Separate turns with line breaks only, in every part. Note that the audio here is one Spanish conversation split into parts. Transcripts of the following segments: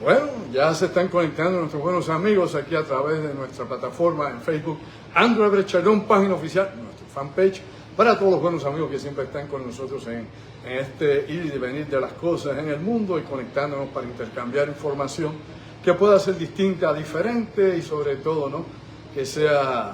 Bueno, ya se están conectando nuestros buenos amigos aquí a través de nuestra plataforma en Facebook, Andrew Albert Chardón, página oficial, nuestra fanpage, para todos los buenos amigos que siempre están con nosotros en este ir y venir de las cosas en el mundo y conectándonos para intercambiar información que pueda ser distinta, diferente y sobre todo, ¿no?, que sea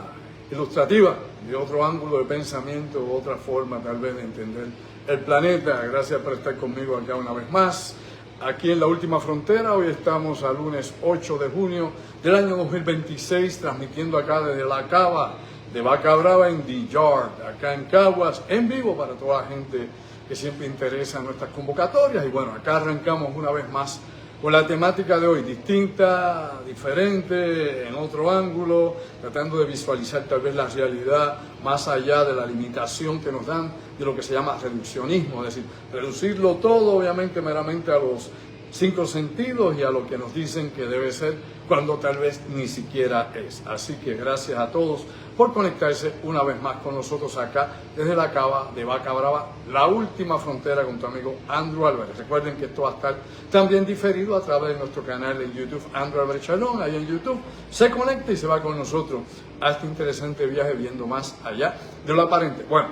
ilustrativa, de otro ángulo de pensamiento, otra forma tal vez de entender el planeta. Gracias por estar conmigo acá una vez más. Aquí en La Última Frontera, hoy estamos al lunes 8 de junio del año 2026, transmitiendo acá desde la cava de Vaca Brava en The Yard, acá en Caguas, en vivo para toda la gente que siempre interesa en nuestras convocatorias. Y bueno, acá arrancamos una vez más con la temática de hoy, distinta, diferente, en otro ángulo, tratando de visualizar tal vez la realidad más allá de la limitación que nos dan de lo que se llama reduccionismo, es decir, reducirlo todo obviamente meramente a los 5 sentidos y a lo que nos dicen que debe ser cuando tal vez ni siquiera es. Así que gracias a todos por conectarse una vez más con nosotros acá desde la cava de Vaca Brava, La Última Frontera, con tu amigo Andrew Álvarez. Recuerden que esto va a estar también diferido a través de nuestro canal de YouTube, Andrew Álvarez Chardón. Ahí en YouTube se conecta y se va con nosotros a este interesante viaje viendo más allá de lo aparente. Bueno,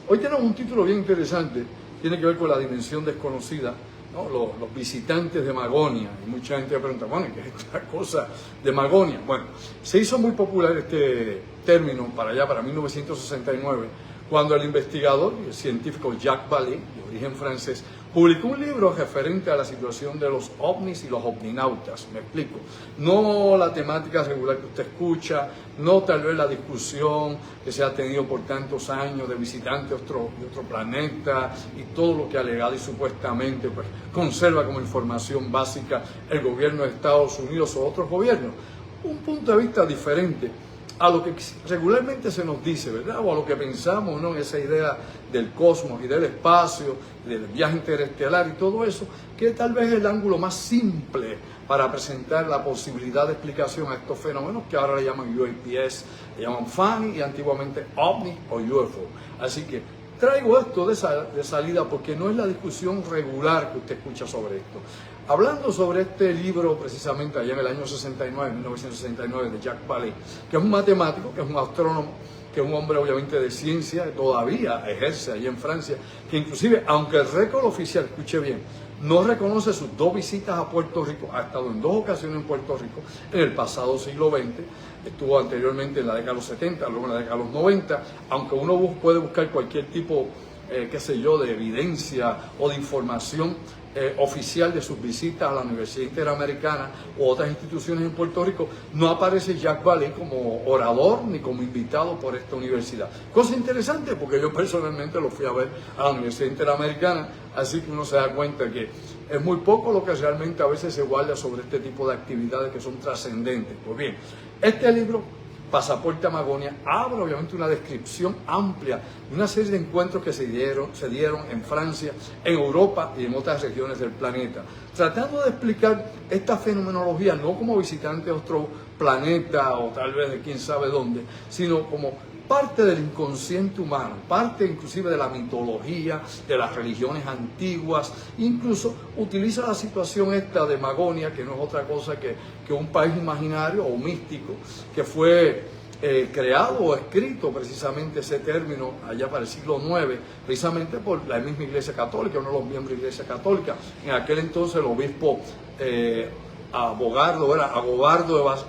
hoy tenemos un título bien interesante, tiene que ver con la dimensión desconocida, ¿no? Los visitantes de Magonia. Y mucha gente pregunta, bueno, ¿qué es esta cosa de Magonia? Bueno, se hizo muy popular este término para allá, para 1969, cuando el investigador y el científico Jacques Vallée, de origen francés, publicó un libro referente a la situación de los ovnis y los ovninautas. Me explico. No la temática regular que usted escucha, no tal vez la discusión que se ha tenido por tantos años de visitantes de otro planeta y todo lo que alegado y supuestamente pues, conserva como información básica el gobierno de Estados Unidos o otros gobiernos. Un punto de vista diferente a lo que regularmente se nos dice, ¿verdad? O a lo que pensamos, ¿no?, en esa idea del cosmos y del espacio, del viaje interestelar y todo eso, que tal vez es el ángulo más simple para presentar la posibilidad de explicación a estos fenómenos que ahora le llaman UAPS, le llaman FANI y antiguamente OVNI o UFO. Así que traigo esto de salida porque no es la discusión regular que usted escucha sobre esto. Hablando sobre este libro precisamente allá en el año 69, 1969, de Jacques Vallée, que es un matemático, que es un astrónomo, que es un hombre obviamente de ciencia, que todavía ejerce allí en Francia, que inclusive, aunque el récord oficial, escuche bien, no reconoce sus 2 visitas a Puerto Rico, ha estado en 2 ocasiones en Puerto Rico en el pasado siglo XX, estuvo anteriormente en la década de los 70, luego en la década de los 90, aunque uno puede buscar cualquier tipo, qué sé yo, de evidencia o de información oficial de sus visitas a la Universidad Interamericana u otras instituciones en Puerto Rico, no aparece Jacques Vallée como orador ni como invitado por esta universidad. Cosa interesante porque yo personalmente lo fui a ver a la Universidad Interamericana, así que uno se da cuenta que es muy poco lo que realmente a veces se guarda sobre este tipo de actividades que son trascendentes. Pues bien, este libro, Pasaporte a Magonia, abre obviamente una descripción amplia de una serie de encuentros que se dieron en Francia, en Europa y en otras regiones del planeta, tratando de explicar esta fenomenología no como visitante de otro planeta o tal vez de quién sabe dónde, sino como parte del inconsciente humano, parte inclusive de la mitología, de las religiones antiguas. Incluso utiliza la situación esta de Magonia, que no es otra cosa que un país imaginario o místico, que fue creado o escrito precisamente ese término allá para el siglo IX, precisamente por la misma Iglesia Católica, uno de los miembros de la Iglesia Católica. En aquel entonces el obispo Agobardo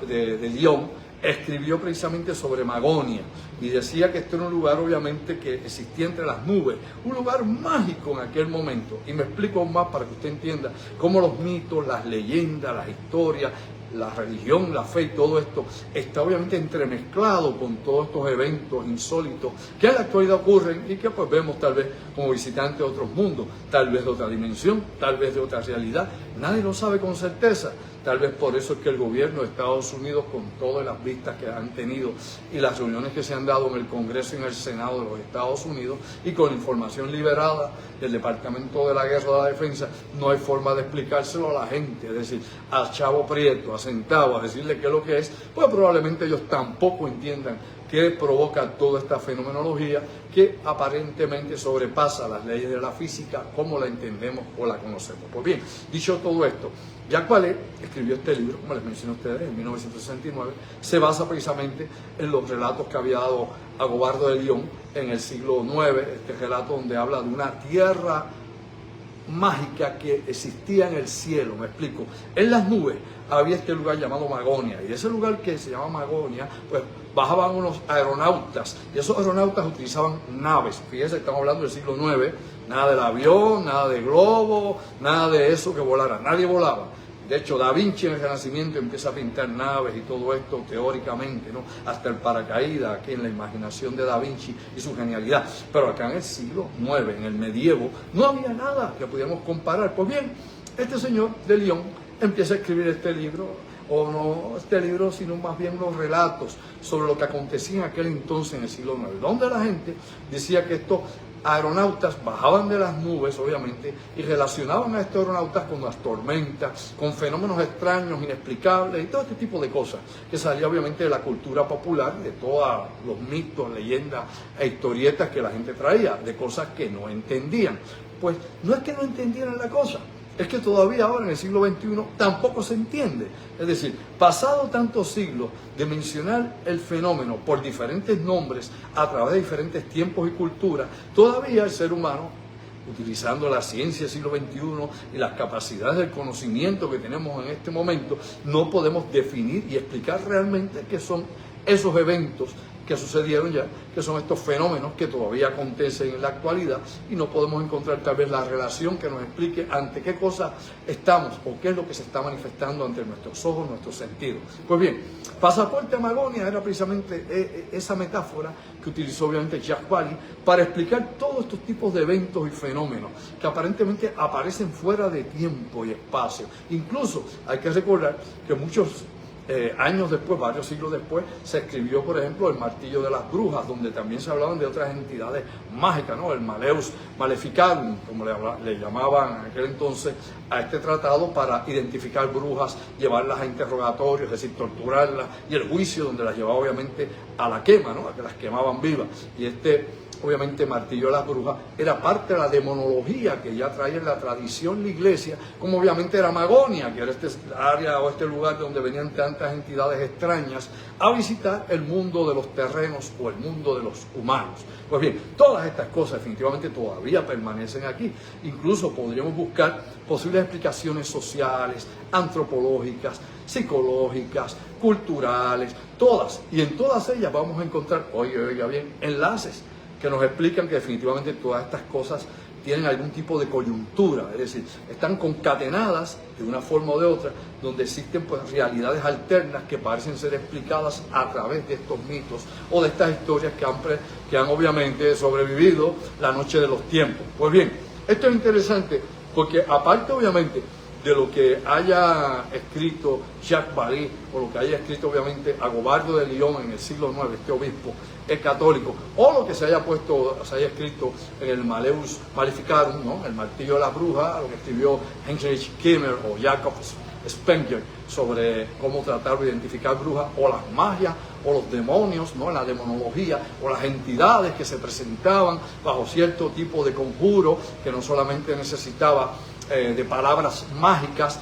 de Lyon escribió precisamente sobre Magonia y decía que esto era un lugar obviamente que existía entre las nubes, un lugar mágico en aquel momento. Y me explico más para que usted entienda cómo los mitos, las leyendas, las historias, la religión, la fe y todo esto está obviamente entremezclado con todos estos eventos insólitos que en la actualidad ocurren y que pues vemos tal vez como visitantes de otros mundos, tal vez de otra dimensión, tal vez de otra realidad. Nadie lo sabe con certeza. Tal vez por eso es que el gobierno de Estados Unidos, con todas las vistas que han tenido y las reuniones que se han dado en el Congreso y en el Senado de los Estados Unidos y con información liberada del Departamento de la Guerra de la Defensa, no hay forma de explicárselo a la gente. Es decir, a Chavo Prieto, a Centavo, a decirle qué es lo que es, pues probablemente ellos tampoco entiendan que provoca toda esta fenomenología que aparentemente sobrepasa las leyes de la física como la entendemos o la conocemos. Pues bien, dicho todo esto, Jacques Vallée escribió este libro, como les mencioné a ustedes, en 1969. Se basa precisamente en los relatos que había dado Agobardo de Lyon en el siglo IX, este relato donde habla de una tierra mágica que existía en el cielo. Me explico. En las nubes había este lugar llamado Magonia, y ese lugar que se llama Magonia, pues bajaban unos aeronautas, y esos aeronautas utilizaban naves. Fíjense, estamos hablando del siglo IX, nada del avión, nada de globo, nada de eso que volara, nadie volaba. De hecho, Da Vinci en el Renacimiento empieza a pintar naves y todo esto teóricamente, ¿no? Hasta el paracaídas, aquí en la imaginación de Da Vinci y su genialidad. Pero acá en el siglo IX, en el medievo, no había nada que pudiéramos comparar. Pues bien, este señor de Lyon empieza a escribir este libro, o no este libro, sino más bien los relatos sobre lo que acontecía en aquel entonces en el siglo IX, donde la gente decía que estos aeronautas bajaban de las nubes, obviamente, y relacionaban a estos aeronautas con las tormentas, con fenómenos extraños, inexplicables y todo este tipo de cosas, que salía obviamente de la cultura popular, de todos los mitos, leyendas e historietas que la gente traía, de cosas que no entendían. Pues no es que no entendieran la cosa, es que todavía ahora en el siglo XXI tampoco se entiende. Es decir, pasado tantos siglos de mencionar el fenómeno por diferentes nombres a través de diferentes tiempos y culturas, todavía el ser humano, utilizando la ciencia del siglo XXI y las capacidades del conocimiento que tenemos en este momento, no podemos definir y explicar realmente qué son esos eventos que sucedieron ya, que son estos fenómenos que todavía acontecen en la actualidad, y no podemos encontrar tal vez la relación que nos explique ante qué cosa estamos o qué es lo que se está manifestando ante nuestros ojos, nuestros sentidos. Pues bien, Pasaporte a Magonia era precisamente esa metáfora que utilizó obviamente Jacques Vallée para explicar todos estos tipos de eventos y fenómenos que aparentemente aparecen fuera de tiempo y espacio. Incluso hay que recordar que muchos años después, varios siglos después, se escribió, por ejemplo, El Martillo de las Brujas, donde también se hablaban de otras entidades mágicas, ¿no? El Maleus Maleficarum, como le llamaban en aquel entonces a este tratado, para identificar brujas, llevarlas a interrogatorios, es decir, torturarlas, y el juicio donde las llevaba obviamente a la quema, ¿no? A que las quemaban vivas. Y obviamente, Martillo de las Brujas era parte de la demonología que ya traía en la tradición la iglesia, como obviamente era Magonia, que era este área o este lugar donde venían tantas entidades extrañas a visitar el mundo de los terrenos o el mundo de los humanos. Pues bien, todas estas cosas definitivamente todavía permanecen aquí. Incluso podríamos buscar posibles explicaciones sociales, antropológicas, psicológicas, culturales, todas. Y en todas ellas vamos a encontrar, oiga bien, enlaces que nos explican que definitivamente todas estas cosas tienen algún tipo de coyuntura, es decir, están concatenadas de una forma o de otra, donde existen pues realidades alternas que parecen ser explicadas a través de estos mitos o de estas historias que han obviamente sobrevivido la noche de los tiempos. Pues bien, esto es interesante porque aparte obviamente de lo que haya escrito Jacques Vallée o lo que haya escrito obviamente Agobardo de Lyon en el siglo IX, este obispo es católico, o lo que se haya escrito en el Maleus Maleficarum, ¿no? El Martillo de la Bruja, lo que escribió Heinrich Kimmer o Jakob Spenger sobre cómo tratar de identificar brujas, o las magias, o los demonios, ¿no? La demonología, o las entidades que se presentaban bajo cierto tipo de conjuro, que no solamente necesitaba de palabras mágicas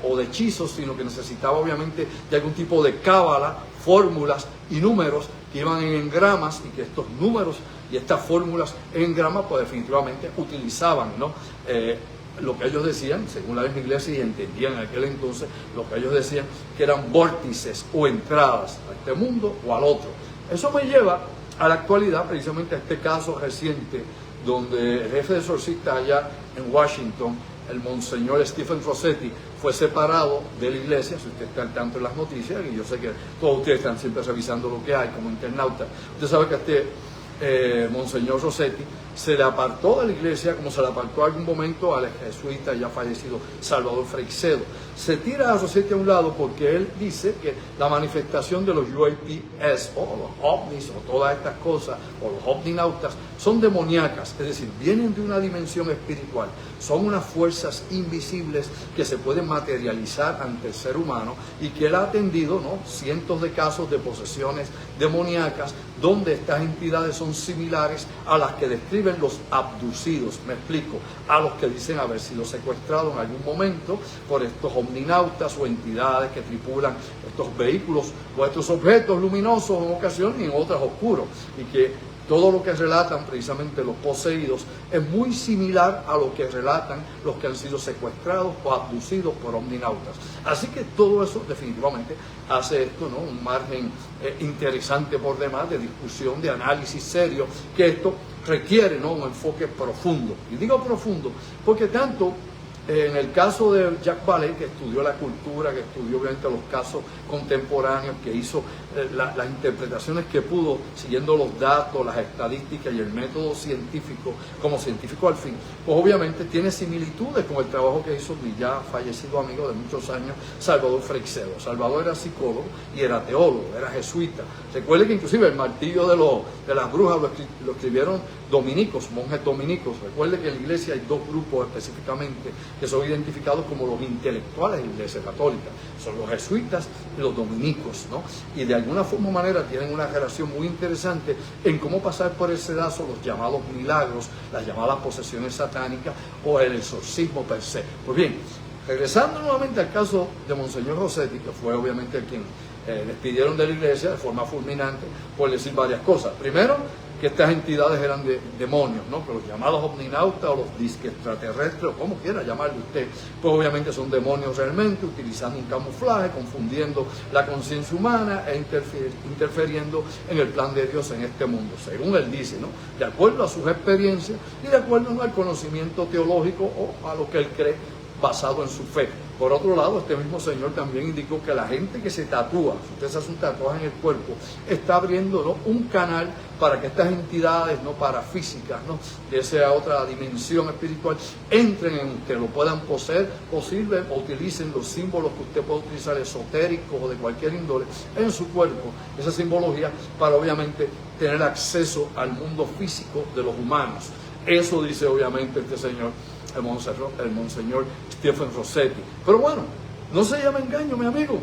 o de hechizos, sino que necesitaba obviamente de algún tipo de cábala, fórmulas y números que iban en engramas, y que estos números y estas fórmulas en engramas pues definitivamente utilizaban, ¿no? Lo que ellos decían, según la misma iglesia, y entendían en aquel entonces, lo que ellos decían que eran vórtices o entradas a este mundo o al otro. Eso me lleva a la actualidad, precisamente a este caso reciente, donde el jefe de exorcistas allá en Washington, el monseñor Stephen Rossetti, fue separado de la iglesia. Si usted está al tanto en las noticias, y yo sé que todos ustedes están siempre revisando lo que hay como internautas, usted sabe que monseñor Rossetti se le apartó de la iglesia como se le apartó en algún momento al jesuita ya fallecido Salvador Freixedo. Se tira a Rossetti a un lado porque él dice que la manifestación de los UAPs o los ovnis o todas estas cosas o los ovninautas son demoníacas, es decir, vienen de una dimensión espiritual, son unas fuerzas invisibles que se pueden materializar ante el ser humano y que él ha atendido, ¿no?, cientos de casos de posesiones demoníacas donde estas entidades son similares a las que describen los abducidos, me explico, a los que dicen haber sido secuestrados en algún momento por estos omninautas o entidades que tripulan estos vehículos o estos objetos luminosos en ocasiones y en otras oscuros, y que todo lo que relatan precisamente los poseídos es muy similar a lo que relatan los que han sido secuestrados o abducidos por omninautas. Así que todo eso definitivamente hace esto, ¿no?, un margen interesante por demás de discusión, de análisis serio, que esto requiere, ¿no?, un enfoque profundo. Y digo profundo porque tanto en el caso de Jacques Vallée, que estudió la cultura, que estudió obviamente los casos contemporáneos, que hizo las interpretaciones que pudo, siguiendo los datos, las estadísticas y el método científico, como científico al fin, pues obviamente tiene similitudes con el trabajo que hizo mi ya fallecido amigo de muchos años, Salvador Freixedo. Salvador era psicólogo y era teólogo, era jesuita. Recuerde que inclusive el martillo de las brujas lo escribieron dominicos, monjes dominicos. Recuerde que en la iglesia hay dos grupos específicamente que son identificados como los intelectuales de la iglesia católica. Son los jesuitas y los dominicos, ¿no? Y de alguna forma o manera tienen una relación muy interesante en cómo pasar por el sedazo los llamados milagros, las llamadas posesiones satánicas o el exorcismo per se. Pues bien, regresando nuevamente al caso de Monseñor Rossetti, que fue obviamente quien despidieron de la iglesia de forma fulminante por decir varias cosas. Primero, que estas entidades eran demonios, ¿no?, que los llamados omninautas o los disque extraterrestres, o como quiera llamarle usted, pues obviamente son demonios realmente, utilizando un camuflaje, confundiendo la conciencia humana e interfiriendo en el plan de Dios en este mundo, según él dice, ¿no?, de acuerdo a sus experiencias y de acuerdo, ¿no?, al conocimiento teológico o a lo que él cree basado en su fe. Por otro lado, este mismo señor también indicó que la gente que se tatúa, si usted se hace un tatuaje en el cuerpo, está abriendo, ¿no?, un canal para que estas entidades, ¿no?, parafísicas, ¿no?, de esa otra dimensión espiritual, entren en usted, lo puedan poseer o sirven o utilicen los símbolos que usted puede utilizar, esotéricos o de cualquier índole, en su cuerpo, esa simbología, para obviamente tener acceso al mundo físico de los humanos. Eso dice obviamente este señor, el monseñor Stephen Rossetti. Pero bueno, no se llama engaño, mi amigo.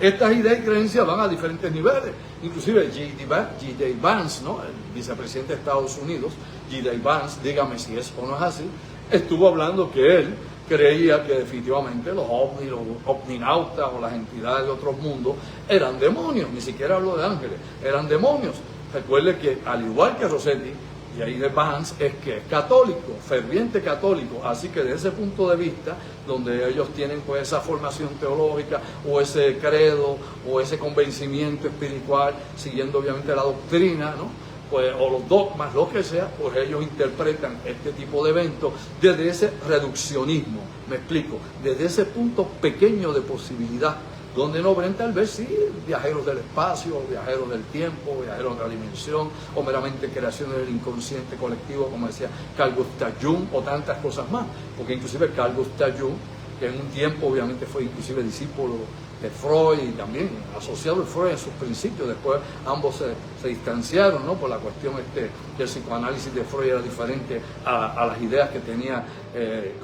Estas ideas y creencias van a diferentes niveles. Inclusive G.D. Vance, ¿no?, el vicepresidente de Estados Unidos, G.D. Vance, dígame si es o no es así, estuvo hablando que él creía que definitivamente los ovnis, los omninautas o las entidades de otros mundos eran demonios. Ni siquiera habló de ángeles, eran demonios. Recuerde que al igual que Rossetti, y ahí de Vance es que es católico, ferviente católico, así que desde ese punto de vista, donde ellos tienen pues esa formación teológica o ese credo o ese convencimiento espiritual, siguiendo obviamente la doctrina, ¿no?, pues, o los dogmas, lo que sea, pues ellos interpretan este tipo de eventos desde ese reduccionismo, me explico, desde ese punto pequeño de posibilidad, donde no ven tal vez sí viajeros del espacio, viajeros del tiempo, viajeros de otra dimensión, o meramente creaciones del inconsciente colectivo, como decía Carl Gustav Jung, o tantas cosas más. Porque inclusive Carl Gustav Jung, que en un tiempo obviamente fue inclusive discípulo de Freud y también asociado a Freud en sus principios, después ambos se distanciaron, ¿no?, por la cuestión que el psicoanálisis de Freud era diferente a las ideas que tenía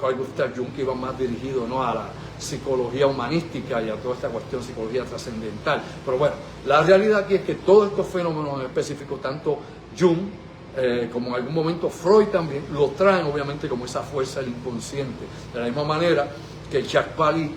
Carl Gustav Jung, que iban más dirigidos, ¿no?, a la psicología humanística y a toda esta cuestión psicología trascendental. Pero bueno, la realidad aquí es que todos estos fenómenos en específico, tanto Jung como en algún momento Freud también, lo traen obviamente como esa fuerza del inconsciente. De la misma manera que Jacques Vallée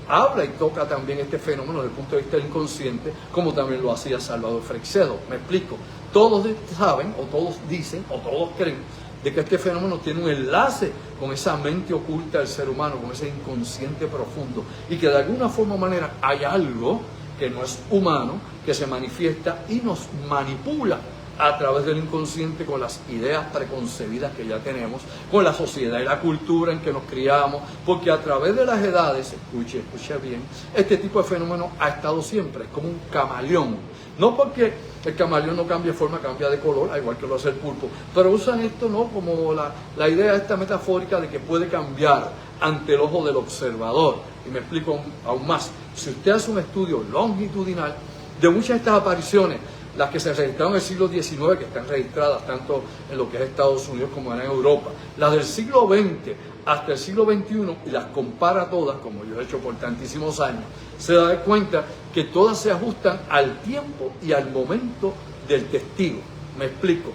habla y toca también este fenómeno desde el punto de vista del inconsciente, como también lo hacía Salvador Freixedo. Me explico. Todos saben, o todos dicen, o todos creen de que este fenómeno tiene un enlace con esa mente oculta del ser humano, con ese inconsciente profundo, y que de alguna forma o manera hay algo que no es humano, que se manifiesta y nos manipula a través del inconsciente con las ideas preconcebidas que ya tenemos, con la sociedad y la cultura en que nos criamos, porque a través de las edades, escuche bien, este tipo de fenómeno ha estado siempre, es como un camaleón. No porque el camaleón no cambia de forma, cambia de color, al igual que lo hace el pulpo, pero usan esto no como la idea esta metafórica de que puede cambiar ante el ojo del observador. Y me explico aún más. Si usted hace un estudio longitudinal de muchas de estas apariciones, las que se registraron en el siglo XIX, que están registradas tanto en lo que es Estados Unidos como en Europa, las del siglo XX hasta el siglo XXI, y las compara todas, como yo he hecho por tantísimos años, se da cuenta que todas se ajustan al tiempo y al momento del testigo. Me explico.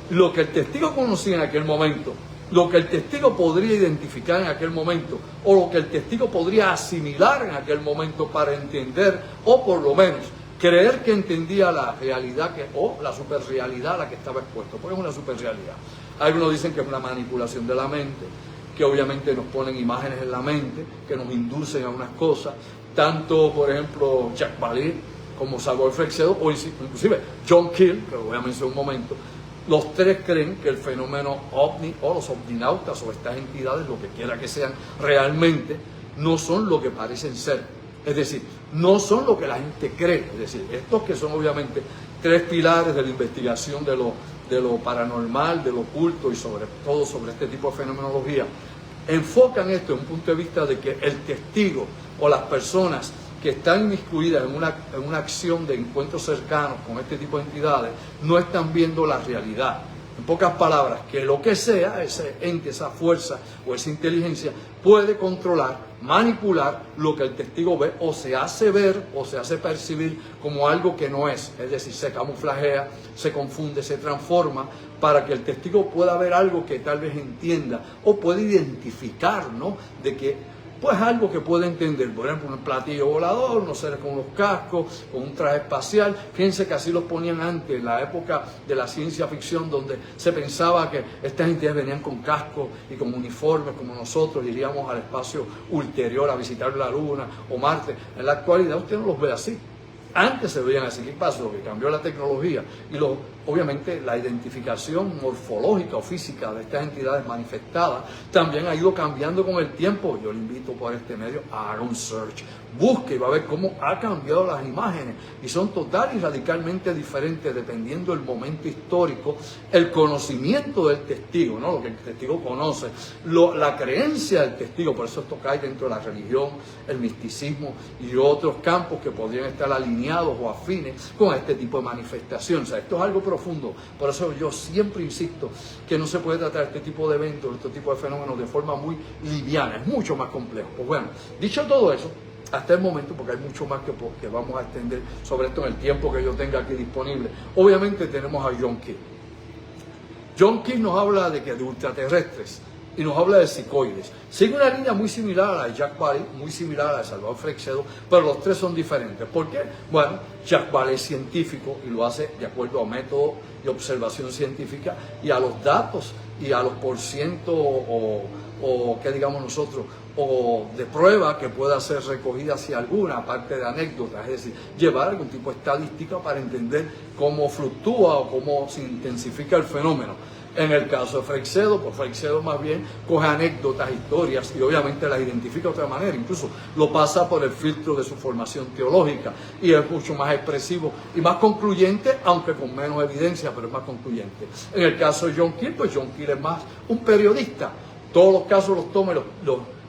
Lo que el testigo conocía en aquel momento, lo que el testigo podría identificar en aquel momento, o lo que el testigo podría asimilar en aquel momento para entender, o por lo menos creer que entendía la realidad o la superrealidad a la que estaba expuesto, porque es una superrealidad. Algunos dicen que es una manipulación de la mente, que obviamente nos ponen imágenes en la mente, que nos inducen a unas cosas, tanto por ejemplo Jacques Vallée como Salvador Freixedo, o inclusive John Keel, que lo voy a mencionar un momento. Los tres creen que el fenómeno ovni o los ovninautas o estas entidades, lo que quiera que sean, realmente no son lo que parecen ser. Es decir, no son lo que la gente cree. Es decir, estos que son obviamente tres pilares de la investigación de lo paranormal, de lo oculto y sobre todo sobre este tipo de fenomenología, enfocan esto en un punto de vista de que el testigo o las personas que están inmiscuidas en una acción de encuentros cercanos con este tipo de entidades no están viendo la realidad. En pocas palabras, que lo que sea, ese ente, esa fuerza o esa inteligencia puede controlar, manipular lo que el testigo ve o se hace ver o se hace percibir como algo que no es. Es decir, se camuflajea, se confunde, se transforma para que el testigo pueda ver algo que tal vez entienda o puede identificar, ¿no? De que pues algo que puede entender, por ejemplo, un platillo volador, unos seres con unos cascos, con un traje espacial. Fíjense que así los ponían antes, en la época de la ciencia ficción, donde se pensaba que estas entidades venían con cascos y con uniformes, como nosotros iríamos al espacio ulterior a visitar la Luna o Marte. En la actualidad usted no los ve así. Antes se veían así. ¿Qué pasó? Que cambió la tecnología y obviamente la identificación morfológica o física de estas entidades manifestadas también ha ido cambiando con el tiempo. Yo le invito por este medio a haga un search, busque y va a ver cómo ha cambiado las imágenes y son total y radicalmente diferentes dependiendo del momento histórico, el conocimiento del testigo, ¿no? Lo que el testigo conoce, la creencia del testigo. Por eso esto cae dentro de la religión, el misticismo y otros campos que podrían estar alineados o afines con este tipo de manifestación. O sea, esto es algo profundo. Por eso yo siempre insisto que no se puede tratar este tipo de eventos, este tipo de fenómenos de forma muy liviana, es mucho más complejo. Pues bueno, dicho todo eso, hasta el momento, porque hay mucho más que vamos a extender sobre esto en el tiempo que yo tenga aquí disponible, obviamente tenemos a John Keel. John Keel nos habla de ultraterrestres y nos habla de psicoides. Sigue una línea muy similar a la de Jacques Vallée, muy similar a la de Salvador Freixedo, pero los tres son diferentes. ¿Por qué? Bueno, Jacques Vallée es científico y lo hace de acuerdo a método y observación científica y a los datos y a los porcientos o qué digamos nosotros, o de prueba que pueda ser recogida si alguna, aparte de anécdotas, es decir, llevar algún tipo de estadística para entender cómo fluctúa o cómo se intensifica el fenómeno. En el caso de Freixedo, pues Freixedo más bien coge anécdotas, historias y obviamente las identifica de otra manera, incluso lo pasa por el filtro de su formación teológica y es mucho más expresivo y más concluyente, aunque con menos evidencia, pero es más concluyente. En el caso de John Keel, pues John Keel es más un periodista. Todos los casos los toma y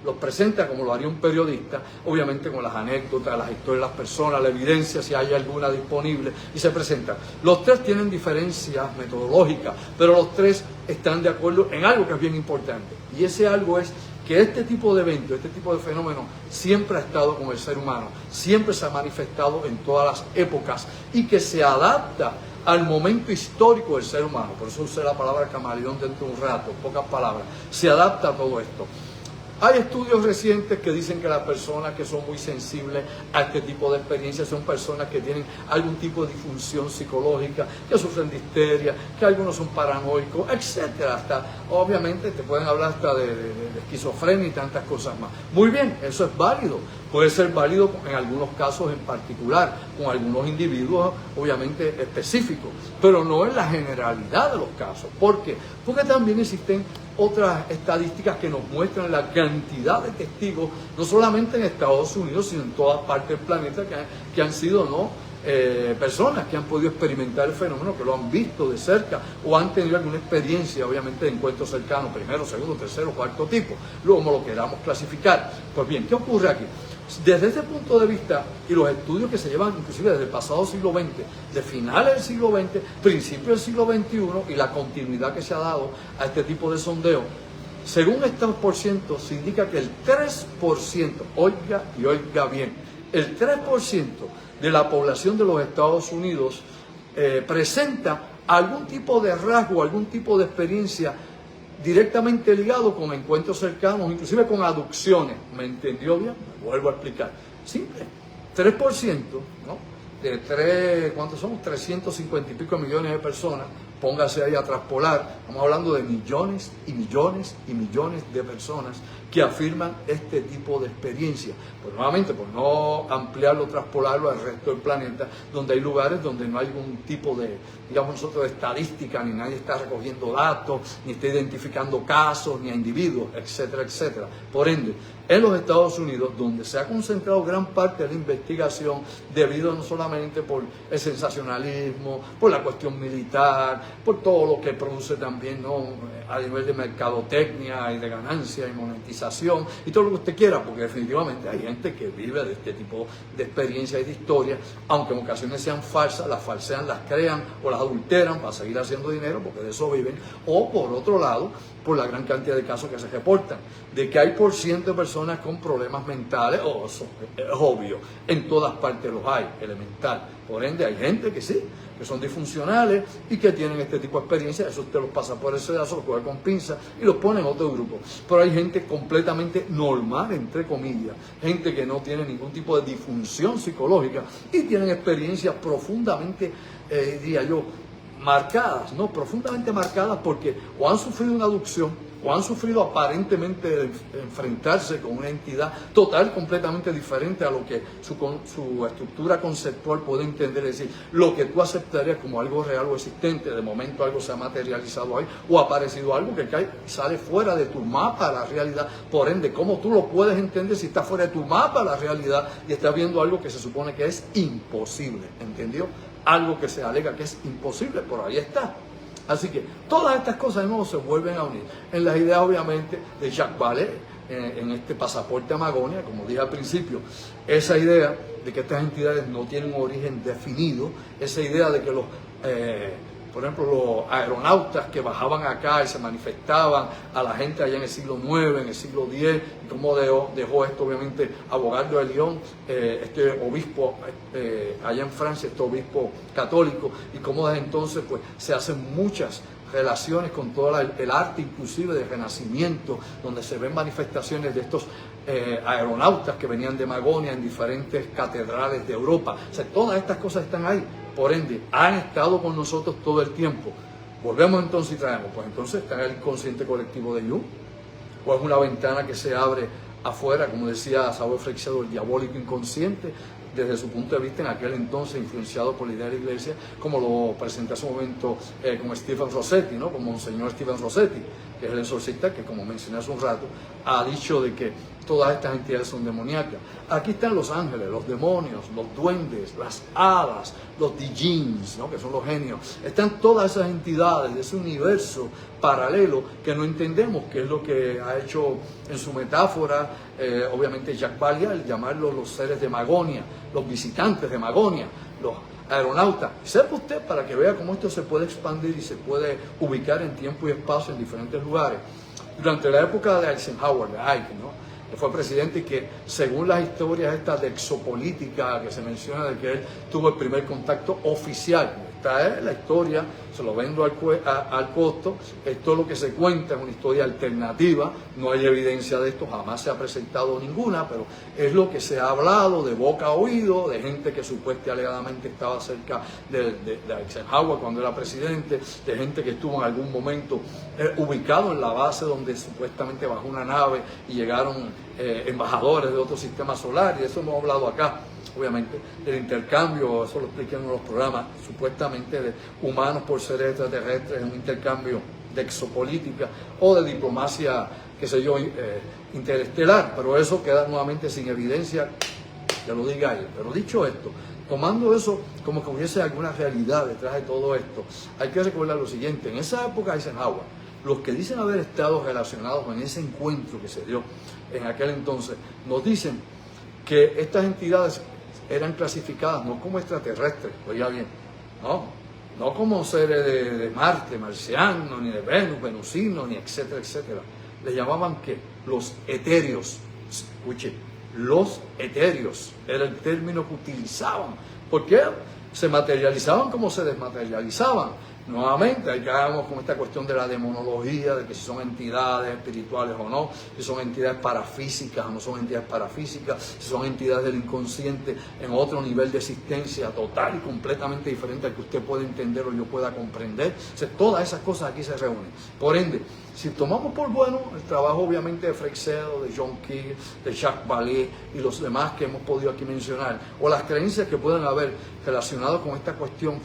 los presenta como lo haría un periodista, obviamente con las anécdotas, las historias de las personas, la evidencia si hay alguna disponible y se presenta. Los tres tienen diferencias metodológicas, pero los tres están de acuerdo en algo que es bien importante y ese algo es que este tipo de eventos, este tipo de fenómenos siempre ha estado con el ser humano, siempre se ha manifestado en todas las épocas y que se adapta al momento histórico del ser humano. Por eso usé la palabra camaleón dentro de un rato, en pocas palabras. Se adapta a todo esto. Hay estudios recientes que dicen que las personas que son muy sensibles a este tipo de experiencias son personas que tienen algún tipo de disfunción psicológica, que sufren de histeria, que algunos son paranoicos, etcétera. Hasta, obviamente, te pueden hablar hasta de esquizofrenia y tantas cosas más. Muy bien, eso es válido. Puede ser válido en algunos casos en particular, con algunos individuos, obviamente, específicos, pero no en la generalidad de los casos. ¿Por qué? Porque también existen otras estadísticas que nos muestran la cantidad de testigos, no solamente en Estados Unidos, sino en todas partes del planeta, que han sido personas que han podido experimentar el fenómeno, que lo han visto de cerca o han tenido alguna experiencia, obviamente, de encuentros cercanos, primero, segundo, tercero, cuarto tipo, luego como lo queramos clasificar. Pues bien, ¿qué ocurre aquí? Desde ese punto de vista, y los estudios que se llevan inclusive desde el pasado siglo XX, de finales del siglo XX, principios del siglo XXI, y la continuidad que se ha dado a este tipo de sondeo, según estos porcientos, se indica que el 3%, oiga y oiga bien, el 3% de la población de los Estados Unidos presenta algún tipo de rasgo, algún tipo de experiencia directamente ligado con encuentros cercanos, inclusive con aducciones. ¿Me entendió bien? Me vuelvo a explicar. Simple. 3%, ¿no? De ¿cuántos somos? 350 y pico millones de personas. Póngase ahí a traspolar. Estamos hablando de millones y millones y millones de personas que afirman este tipo de experiencia. Pues nuevamente, por no ampliarlo, traspolarlo al resto del planeta, donde hay lugares donde no hay ningún tipo de, digamos nosotros, de estadística, ni nadie está recogiendo datos, ni está identificando casos, ni a individuos, etcétera, etcétera. Por ende, en los Estados Unidos, donde se ha concentrado gran parte de la investigación, debido no solamente por el sensacionalismo, por la cuestión militar, por todo lo que produce también, ¿no?, a nivel de mercadotecnia y de ganancia y monetización y todo lo que usted quiera, porque definitivamente hay gente que vive de este tipo de experiencias y de historias, aunque en ocasiones sean falsas, las falsean, las crean o las adulteran para seguir haciendo dinero, porque de eso viven, o por otro lado, por la gran cantidad de casos que se reportan, de que hay por ciento de personas con problemas mentales, eso es obvio, en todas partes los hay, elemental. Por ende, hay gente que sí, que son disfuncionales y que tienen este tipo de experiencias, eso usted los pasa por ese pedazo, los coge con pinza y los pone en otro grupo. Pero hay gente completamente normal, entre comillas, gente que no tiene ningún tipo de disfunción psicológica y tienen experiencias profundamente, diría yo, marcadas, ¿no? Profundamente marcadas porque o han sufrido una aducción o han sufrido aparentemente enfrentarse con una entidad total, completamente diferente a lo que su estructura conceptual puede entender, es decir, lo que tú aceptarías como algo real o existente, de momento algo se ha materializado ahí o ha aparecido algo que cae, sale fuera de tu mapa la realidad. Por ende, ¿cómo tú lo puedes entender si está fuera de tu mapa la realidad y estás viendo algo que se supone que es imposible? ¿Entendió? Algo que se alega que es imposible, por ahí está. Así que todas estas cosas de nuevo se vuelven a unir en las ideas, obviamente, de Jacques Vallée, en este pasaporte a Magonia, como dije al principio, esa idea de que estas entidades no tienen un origen definido, esa idea de que por ejemplo, los aeronautas que bajaban acá y se manifestaban a la gente allá en el siglo IX, en el siglo X, y cómo dejó esto, obviamente, Abogardo de Lyon, este obispo allá en Francia, este obispo católico, y cómo desde entonces pues, se hacen muchas relaciones con todo el arte, inclusive de Renacimiento, donde se ven manifestaciones de estos aeronautas que venían de Magonia en diferentes catedrales de Europa. O sea, todas estas cosas están ahí. Por ende, han estado con nosotros todo el tiempo. Volvemos entonces y traemos, pues entonces está en el inconsciente colectivo de Jung, o es una ventana que se abre afuera, como decía Samuel Freixedo, el diabólico inconsciente, desde su punto de vista en aquel entonces influenciado por la idea de la Iglesia, como lo presenté hace un momento con Stephen Rossetti, ¿no? Como Monseñor Stephen Rossetti, que es el exorcista que, como mencioné hace un rato, ha dicho de que todas estas entidades son demoníacas. Aquí están los ángeles, los demonios, los duendes, las hadas, los dijins, ¿no?, que son los genios. Están todas esas entidades de ese universo paralelo que no entendemos, que es lo que ha hecho en su metáfora, obviamente, Jacques Vallée, al llamarlos los seres de Magonia, los visitantes de Magonia, los aeronautas. Sepa usted, para que vea cómo esto se puede expandir y se puede ubicar en tiempo y espacio en diferentes lugares. Durante la época de Eisenhower, de Ike, ¿no?, que fue presidente y que, según las historias estas de exopolítica que se menciona, de que él tuvo el primer contacto oficial, esta es la historia, se lo vendo al costo, esto es lo que se cuenta, es una historia alternativa, no hay evidencia de esto, jamás se ha presentado ninguna, pero es lo que se ha hablado de boca a oído, de gente que supuestamente alegadamente estaba cerca de Eisenhower cuando era presidente, de gente que estuvo en algún momento ubicado en la base donde supuestamente bajó una nave y llegaron embajadores de otro sistema solar, y de eso hemos hablado acá. Obviamente, el intercambio, eso lo expliqué en uno de los programas, supuestamente de humanos por seres extraterrestres, un intercambio de exopolítica o de diplomacia, qué sé yo, interestelar, pero eso queda nuevamente sin evidencia, que lo diga él. Pero dicho esto, tomando eso como que hubiese alguna realidad detrás de todo esto, hay que recordar lo siguiente: en esa época Eisenhower, los que dicen haber estado relacionados en ese encuentro que se dio en aquel entonces, nos dicen que estas entidades eran clasificadas no como extraterrestres, oiga bien, no como seres de Marte, marcianos, ni de Venus, venusinos, ni etcétera, etcétera. Les llamaban ¿qué? Los etéreos. Escuche, los etéreos era el término que utilizaban. ¿Por qué? Se materializaban como se desmaterializaban. Nuevamente, ahí caemos con esta cuestión de la demonología, de que si son entidades espirituales o no, si son entidades parafísicas o no son entidades parafísicas, si son entidades del inconsciente en otro nivel de existencia total y completamente diferente al que usted puede entender o yo pueda comprender. O sea, todas esas cosas aquí se reúnen. Por ende, si tomamos por bueno el trabajo obviamente de Freixedo, de John Keel, de Jacques Vallée y los demás que hemos podido aquí mencionar, o las creencias que pueden haber relacionadas con esta cuestión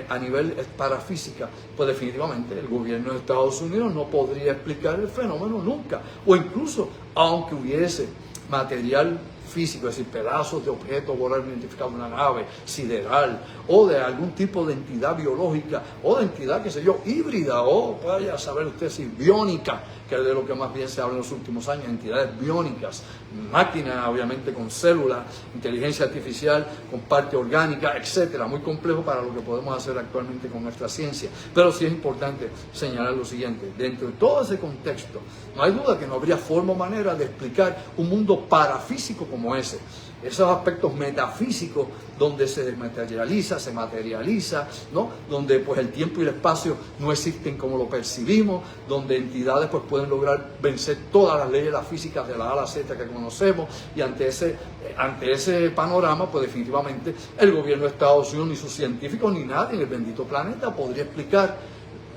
a nivel parafísica, pues definitivamente el gobierno de Estados Unidos no podría explicar el fenómeno nunca, o incluso aunque hubiese material físico, es decir, pedazos de objetos volar identificados de una nave sideral o de algún tipo de entidad biológica o de entidad, qué sé yo, híbrida o vaya a saber usted si biónica, que es de lo que más bien se habla en los últimos años, entidades biónicas, máquinas obviamente con células, inteligencia artificial, con parte orgánica, etcétera, muy complejo para lo que podemos hacer actualmente con nuestra ciencia. Pero sí es importante señalar lo siguiente: dentro de todo ese contexto, no hay duda que no habría forma o manera de explicar un mundo parafísico como ese. Esos aspectos metafísicos donde se desmaterializa, se materializa, ¿no? Donde pues el tiempo y el espacio no existen como lo percibimos, donde entidades pues pueden lograr vencer todas las leyes de la física de la A a la Z que conocemos, y ante ese panorama pues definitivamente el gobierno de Estados Unidos, ni sus científicos, ni nadie en el bendito planeta podría explicar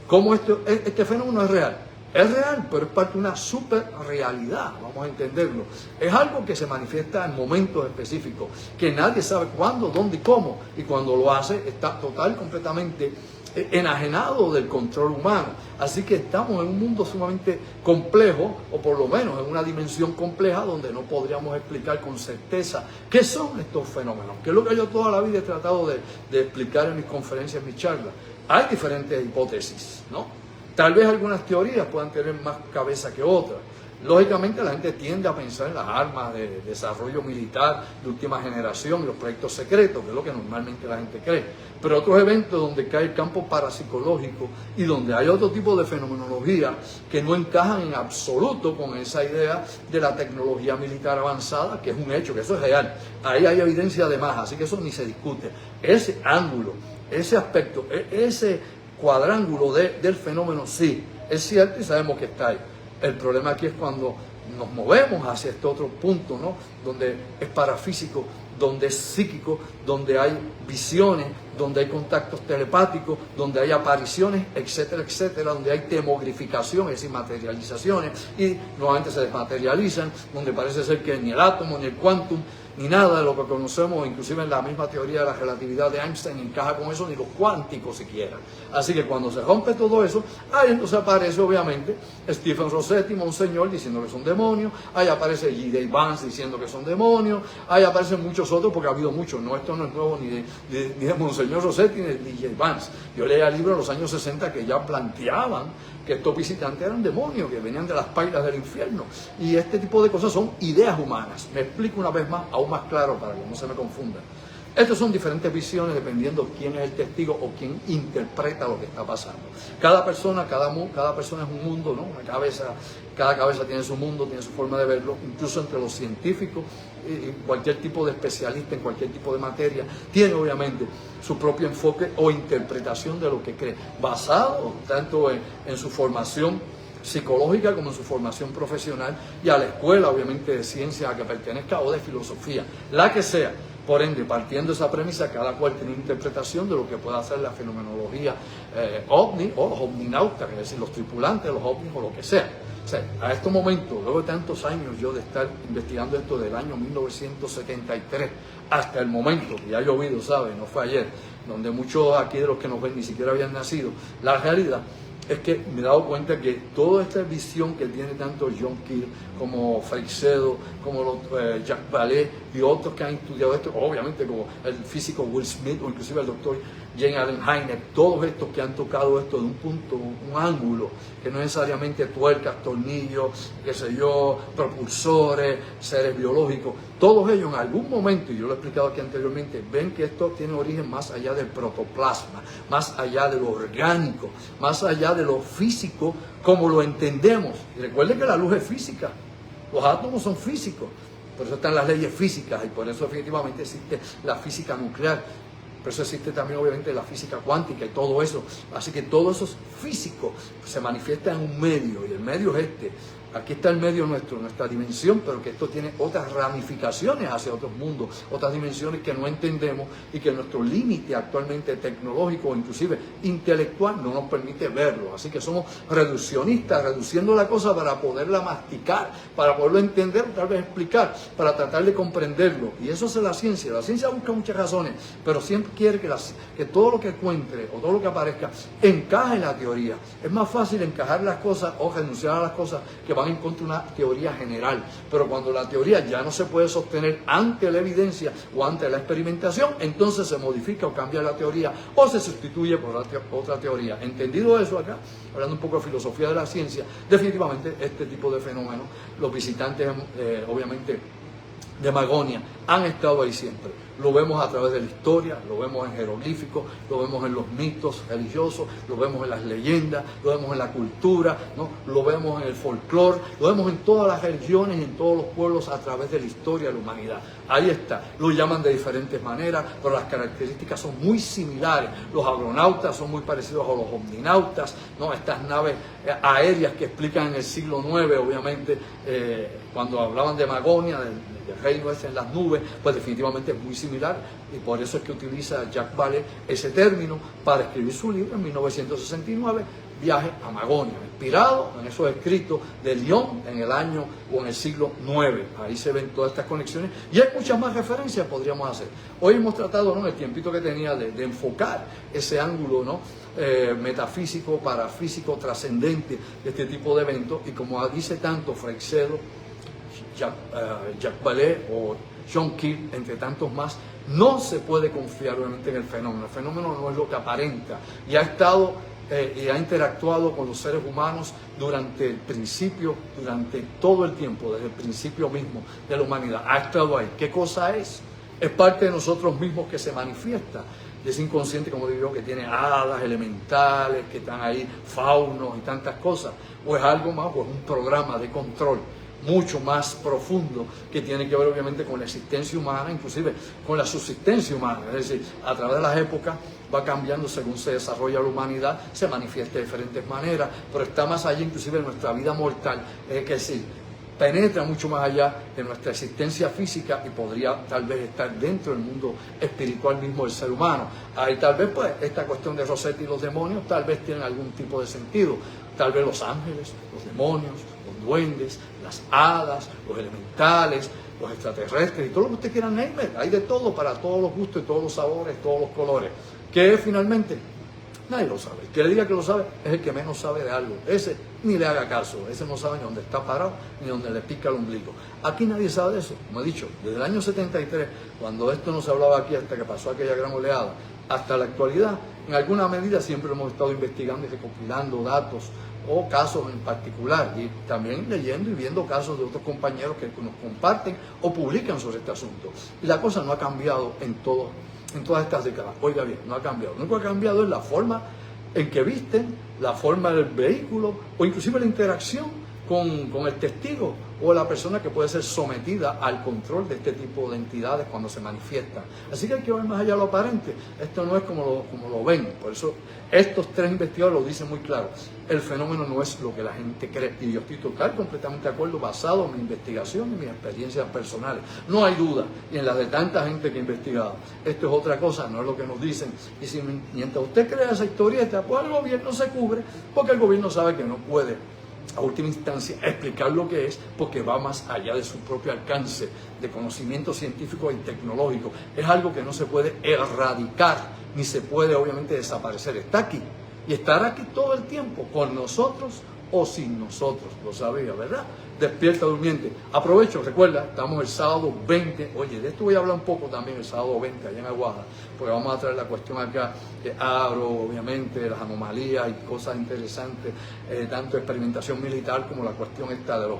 cómo este fenómeno es real. Es real, pero es parte de una superrealidad, vamos a entenderlo. Es algo que se manifiesta en momentos específicos, que nadie sabe cuándo, dónde y cómo, y cuando lo hace está total y completamente enajenado del control humano. Así que estamos en un mundo sumamente complejo, o por lo menos en una dimensión compleja, donde no podríamos explicar con certeza qué son estos fenómenos, que es lo que yo toda la vida he tratado de explicar en mis conferencias, en mis charlas. Hay diferentes hipótesis, ¿no? Tal vez algunas teorías puedan tener más cabeza que otras. Lógicamente la gente tiende a pensar en las armas de desarrollo militar de última generación y los proyectos secretos, que es lo que normalmente la gente cree. Pero otros eventos donde cae el campo parapsicológico y donde hay otro tipo de fenomenología que no encajan en absoluto con esa idea de la tecnología militar avanzada, que es un hecho, que eso es real. Ahí hay evidencia de más, así que eso ni se discute. Ese ángulo, ese aspecto, ese cuadrángulo del fenómeno sí es cierto y sabemos que está ahí. El problema aquí es cuando nos movemos hacia este otro punto, ¿no? Donde es parafísico, donde es psíquico, donde hay visiones, donde hay contactos telepáticos, donde hay apariciones, etcétera, etcétera, donde hay temogrificación, es decir, materializaciones, y nuevamente se desmaterializan, donde parece ser que ni el átomo, ni el quantum, ni nada de lo que conocemos, inclusive en la misma teoría de la relatividad de Einstein encaja con eso, ni los cuánticos siquiera. Así que cuando se rompe todo eso, ahí entonces aparece obviamente Stephen Rossetti, monseñor, diciendo que son demonios, ahí aparece J.D. Vance diciendo que son demonios, ahí aparecen muchos otros, porque ha habido muchos, no, esto no es nuevo ni de monseñor Rossetti ni de J.D. Vance. Yo leía libros en los años 60 que ya planteaban que estos visitantes eran demonios, que venían de las pailas del infierno, y este tipo de cosas son ideas humanas. Me explico una vez más, aún más claro para que no se me confunda. Estas son diferentes visiones dependiendo quién es el testigo o quién interpreta lo que está pasando. Cada persona es un mundo, ¿no? Cada cabeza tiene su mundo, tiene su forma de verlo, incluso entre los científicos y cualquier tipo de especialista en cualquier tipo de materia, tiene obviamente su propio enfoque o interpretación de lo que cree, basado tanto en su formación psicológica como en su formación profesional y a la escuela obviamente de ciencia a que pertenezca o de filosofía, la que sea. Por ende, partiendo de esa premisa, cada cual tiene una interpretación de lo que puede hacer la fenomenología ovni o los ovninautas, es decir, los tripulantes de los ovnis o lo que sea. O sea, a este momento, luego de tantos años yo de estar investigando esto del año 1973 hasta el momento, que ya ha llovido, ¿sabes? No fue ayer, donde muchos aquí de los que nos ven ni siquiera habían nacido, la realidad es que me he dado cuenta que toda esta visión que tiene tanto John Keel como Freixedo, como Jacques Vallée y otros que han estudiado esto, obviamente como el físico Will Smith o inclusive el doctor Jane Allen Hynek, todos estos que han tocado esto de un punto, un ángulo, que no necesariamente tuercas, tornillos, qué sé yo, propulsores, seres biológicos, todos ellos en algún momento, y yo lo he explicado aquí anteriormente, ven que esto tiene origen más allá del protoplasma, más allá de lo orgánico, más allá de lo físico, como lo entendemos. Y recuerden que la luz es física, los átomos son físicos, por eso están las leyes físicas y por eso definitivamente existe la física nuclear. Por eso existe también obviamente la física cuántica y todo eso. Así que todo eso es físico, se manifiesta en un medio y el medio es este. Aquí está el medio nuestro, nuestra dimensión, pero que esto tiene otras ramificaciones hacia otros mundos, otras dimensiones que no entendemos y que nuestro límite actualmente tecnológico o inclusive intelectual no nos permite verlo. Así que somos reduccionistas, reduciendo la cosa para poderla masticar, para poderlo entender, tal vez explicar, para tratar de comprenderlo. Y eso es la ciencia. La ciencia busca muchas razones, pero siempre quiere que todo lo que encuentre o todo lo que aparezca encaje en la teoría. Es más fácil encajar las cosas o renunciar a las cosas que van en contra de una teoría general, pero cuando la teoría ya no se puede sostener ante la evidencia o ante la experimentación, entonces se modifica o cambia la teoría o se sustituye por otra teoría. Entendido eso acá, hablando un poco de filosofía de la ciencia, definitivamente este tipo de fenómenos, los visitantes obviamente de Magonia han estado ahí siempre. Lo vemos a través de la historia, lo vemos en jeroglíficos, lo vemos en los mitos religiosos, lo vemos en las leyendas, lo vemos en la cultura, ¿no? Lo vemos en el folclore, lo vemos en todas las religiones y en todos los pueblos a través de la historia de la humanidad. Ahí está, lo llaman de diferentes maneras, pero las características son muy similares. Los agronautas son muy parecidos a los omninautas, ¿no? Estas naves aéreas que explican en el siglo IX, obviamente, cuando hablaban de Magonia, del reino ese en las nubes, pues definitivamente es muy similar y por eso es que utiliza Jacques Vallée ese término para escribir su libro en 1969, Viaje a Magonia, inspirado en esos escritos de Lyon en el año o en el siglo IX. Ahí se ven todas estas conexiones y hay muchas más referencias que podríamos hacer. Hoy hemos tratado, ¿no?, el tiempito que tenía de enfocar ese ángulo, ¿no?, metafísico, parafísico, trascendente de este tipo de eventos, y como dice tanto Freixedo, Jacques Vallée o John Keel, entre tantos más, no se puede confiar obviamente en el fenómeno. El fenómeno no es lo que aparenta y ha estado y ha interactuado con los seres humanos durante el principio, durante todo el tiempo, desde el principio mismo de la humanidad. Ha estado ahí. ¿Qué cosa es? Es parte de nosotros mismos que se manifiesta. Y ese inconsciente, como digo, que tiene hadas, elementales, que están ahí, faunos y tantas cosas. O es algo más, pues un programa de control mucho más profundo que tiene que ver obviamente con la existencia humana, inclusive con la subsistencia humana. Es decir, a través de las épocas va cambiando según se desarrolla la humanidad, se manifiesta de diferentes maneras, pero está más allá inclusive de nuestra vida mortal, es decir, penetra mucho más allá de nuestra existencia física y podría tal vez estar dentro del mundo espiritual mismo del ser humano. Ahí tal vez pues esta cuestión de Rossetti y los demonios tal vez tienen algún tipo de sentido, tal vez los ángeles, los demonios, los duendes, las hadas, los elementales, los extraterrestres y todo lo que usted quiera name it. Hay de todo para todos los gustos y todos los sabores, todos los colores. ¿Qué es finalmente? Nadie lo sabe. El que le diga que lo sabe es el que menos sabe de algo. Ese ni le haga caso. Ese no sabe ni dónde está parado ni dónde le pica el ombligo. Aquí nadie sabe de eso. Como he dicho, desde el año 73, cuando esto no se hablaba aquí hasta que pasó aquella gran oleada, hasta la actualidad, en alguna medida siempre hemos estado investigando y recopilando datos o casos en particular, y también leyendo y viendo casos de otros compañeros que nos comparten o publican sobre este asunto. Y la cosa no ha cambiado en todas estas décadas. Oiga bien, no ha cambiado. Lo único que ha cambiado es la forma en que visten, la forma del vehículo o inclusive la interacción con el testigo o la persona que puede ser sometida al control de este tipo de entidades cuando se manifiestan. Así que hay que ver más allá de lo aparente. Esto no es como lo ven. Por eso estos tres investigadores lo dicen muy claro. El fenómeno no es lo que la gente cree. Y yo estoy completamente de acuerdo, basado en mi investigación y mis experiencias personales. No hay duda. Y en las de tanta gente que ha investigado. Esto es otra cosa, no es lo que nos dicen. Y si mientras usted crea esa historieta, pues el gobierno se cubre, porque el gobierno sabe que no puede a última instancia explicar lo que es, porque va más allá de su propio alcance de conocimiento científico y tecnológico. Es algo que no se puede erradicar, ni se puede obviamente desaparecer. Está aquí y estará aquí todo el tiempo, con nosotros o sin nosotros. Lo sabía, ¿verdad? Despierta durmiente. Aprovecho, recuerda, estamos el sábado 20. Oye, de esto voy a hablar un poco también el sábado 20 allá en Aguada, porque vamos a traer la cuestión acá de Aro, obviamente, las anomalías y cosas interesantes, tanto experimentación militar como la cuestión esta de los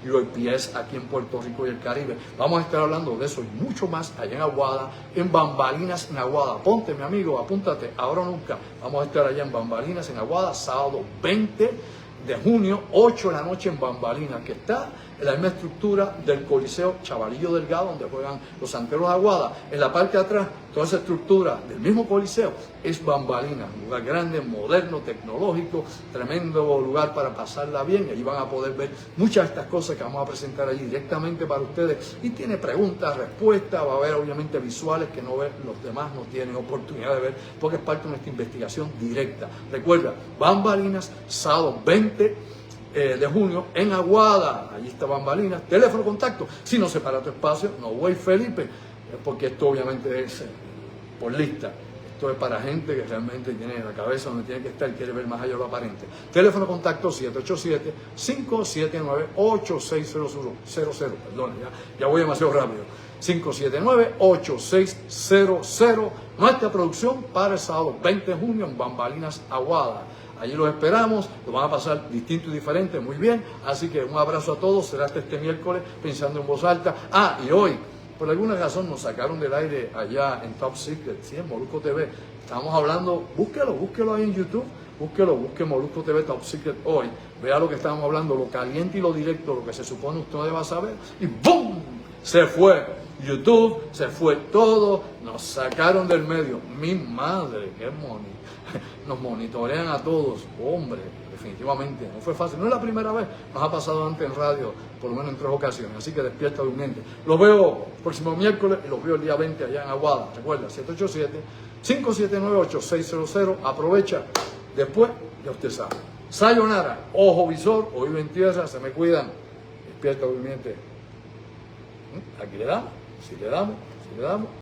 UAPs aquí en Puerto Rico y el Caribe. Vamos a estar hablando de eso y mucho más allá en Aguada, en Bambalinas en Aguada. Ponte, mi amigo, apúntate, ahora o nunca. Vamos a estar allá en Bambalinas en Aguada, sábado 20 de junio, 8 de la noche en Bambalinas, que está en la misma estructura del Coliseo Chavalillo Delgado, donde juegan los Santeros de Aguada. En la parte de atrás, toda esa estructura del mismo Coliseo es Bambalinas, un lugar grande, moderno, tecnológico, tremendo lugar para pasarla bien. Y allí van a poder ver muchas de estas cosas que vamos a presentar allí directamente para ustedes. Y tiene preguntas, respuestas, va a haber obviamente visuales que no ven, los demás no tienen oportunidad de ver, porque es parte de nuestra investigación directa. Recuerda, Bambalinas, sábado 20 de junio en Aguada. Allí está Bambalinas. Teléfono contacto. Si no separa tu espacio, no voy Felipe, porque esto obviamente es por lista. Esto es para gente que realmente tiene la cabeza donde tiene que estar y quiere ver más allá de lo aparente. Teléfono contacto 787-579-8600. Perdón, ya voy demasiado rápido. 579-8600. Nuestra producción para el sábado 20 de junio en Bambalinas, Aguada. Allí los esperamos, lo van a pasar distinto y diferente, muy bien. Así que un abrazo a todos, será hasta este miércoles, pensando en voz alta. Y hoy, por alguna razón, nos sacaron del aire allá en Top Secret, ¿sí? En Molusco TV. Estamos hablando, búsquelo ahí en YouTube, busque Molusco TV Top Secret hoy. Vea lo que estábamos hablando, lo caliente y lo directo, lo que se supone usted no deba saber. Y ¡boom! Se fue YouTube, se fue todo, nos sacaron del medio. Mi madre, qué monito. Nos monitorean a todos, hombre, definitivamente, no fue fácil, no es la primera vez, nos ha pasado antes en radio, por lo menos en 3 ocasiones, así que despierta durmiente. Los veo el próximo miércoles y los veo el día 20 allá en Aguada, recuerda, 787-579-8600, aprovecha, después ya usted sabe. Sayonara, ojo visor, oído en tierra, se me cuidan, despierta durmiente. Aquí le damos, si le damos.